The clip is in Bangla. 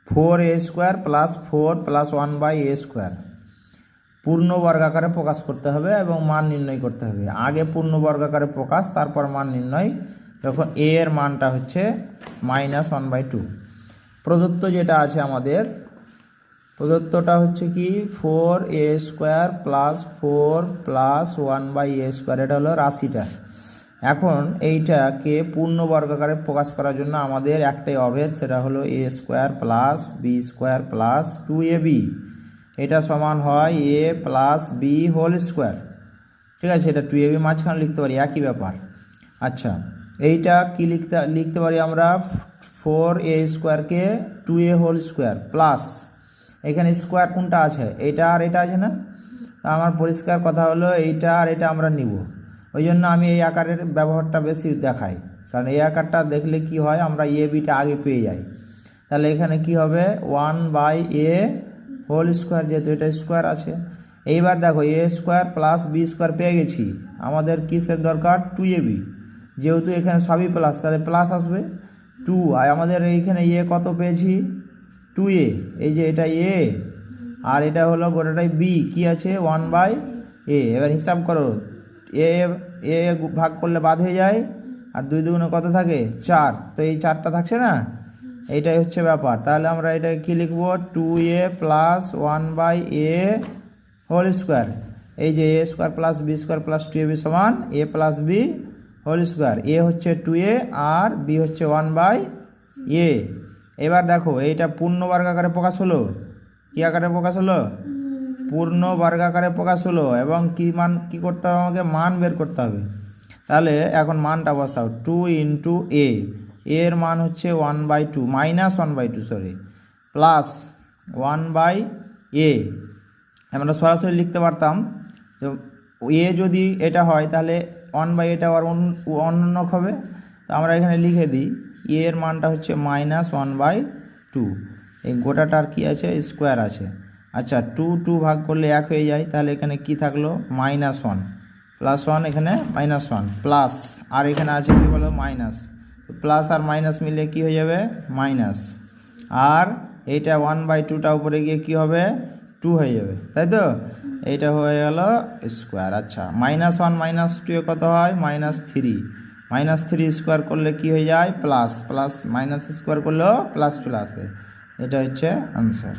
4a² plus 4 plus 1/a²। পূর্ণ বর্গাকারে প্রকাশ করতে হবে এবং মান নির্ণয় করতে হবে। আগে পূর্ণ বর্গাকারে প্রকাশ, তারপর মান নির্ণয়। যখন a এর মানটা হচ্ছে -1/2। প্রদত্ত যেটা আছে আমাদের, প্রদত্তটা হচ্ছে কি 4a² প্লাস 4 প্লাস 1/a²। এটা হলো রাশিটা। এখন এইটাকে পূর্ণ বর্গাকারে প্রকাশ করার জন্য আমাদের একটাই অভেদ, সেটা হলো a² plus b² plus 2ab। এটা সমান হয় a plus B whole square. ঠিক আছে, এটা 2ab মাঝখানে লিখতে পারি, একই ব্যাপার। আচ্ছা, এইটা কি লিখতে পারি আমরা, 4a² 2a whole square plus, এখানে স্কোয়ার কোনটা আছে, এটা আর এটা আছে না। আমার পরিষ্কার কথা হলো এইটা আর এটা আমরা নিব, ওই জন্য আমি এই আকারের ব্যবহারটা বেশি দেখাই। কারণ এই আকারটা দেখলে কি হয়, আমরা এ বিটা আগে পেয়ে যাই। তাহলে এখানে কি হবে 1/a হোল স্কোয়ার, যেহেতু এটা স্কোয়ার আছে। এইবার দেখো a² প্লাস b² পেয়ে গেছি। আমাদের কিসের দরকার, 2ab। যেহেতু এখানে সবই প্লাস, তাহলে প্লাস আসবে 2। আর আমাদের এইখানে এ কত পেয়েছি, 2a। এই যে এটা a আর এটা হলো গোটাটাই b, কি আছে 1/a। এবার হিসাব করো, এ ভাগ করলে বাদ হয়ে যায়, আর 2 দুগুণে কত থাকে 4। তো এই 4টা থাকছে না, এইটাই হচ্ছে ব্যাপার। তাহলে আমরা এটা কি লিখবো, 2a plus 1/a whole square. এই যে a² plus b² plus 2ab সমান a plus b whole square. এ হচ্ছে 2a আর b হচ্ছে 1/a। এবার দেখো এইটা পূর্ণ বর্গাকারে প্রকাশ হলো। কি আকারে প্রকাশ হলো, পূর্ণ বর্গাকারে প্রকাশ হলো। এবং কি করতে হবে, আমাকে মান বের করতে হবে। তাহলে এখন মানটা বসাও, 2 ইন্টু a, এর মান হচ্ছে 1/2 -1/2 সরি, প্লাস 1/a। আমরা সরাসরি লিখতে পারতাম, তো এ যদি এটা হয় তাহলে 1/এটা আর অন্য হবে। তো আমরা এখানে লিখে দিই, এর মানটা হচ্ছে -1/2। এই গোটাটার কি আছে, স্কোয়ার আছে। আচ্ছা, 2 ভাগ করলে 1 হয়ে যায়। তাহলে এখানে কি থাকলো, -1 প্লাস 1, এখানে -1 প্লাস, আর এখানে আছে কি বলো, মাইনাস। প্লাস আর মাইনাস মিলে কি হয়ে যাবে, মাইনাস। আর এইটা 1/2টা উপরে গিয়ে কি হবে, 2 হয়ে যাবে, তাই তো। এইটা হয়ে গেল স্কোয়ার। আচ্ছা, -1 - 2 কত হয়, -3। -3 স্কোয়ার করলে কি হয়ে যায়, প্লাস। প্লাস মাইনাস স্কোয়ার করলেও প্লাস চলে আসে। এটা হচ্ছে আনসার।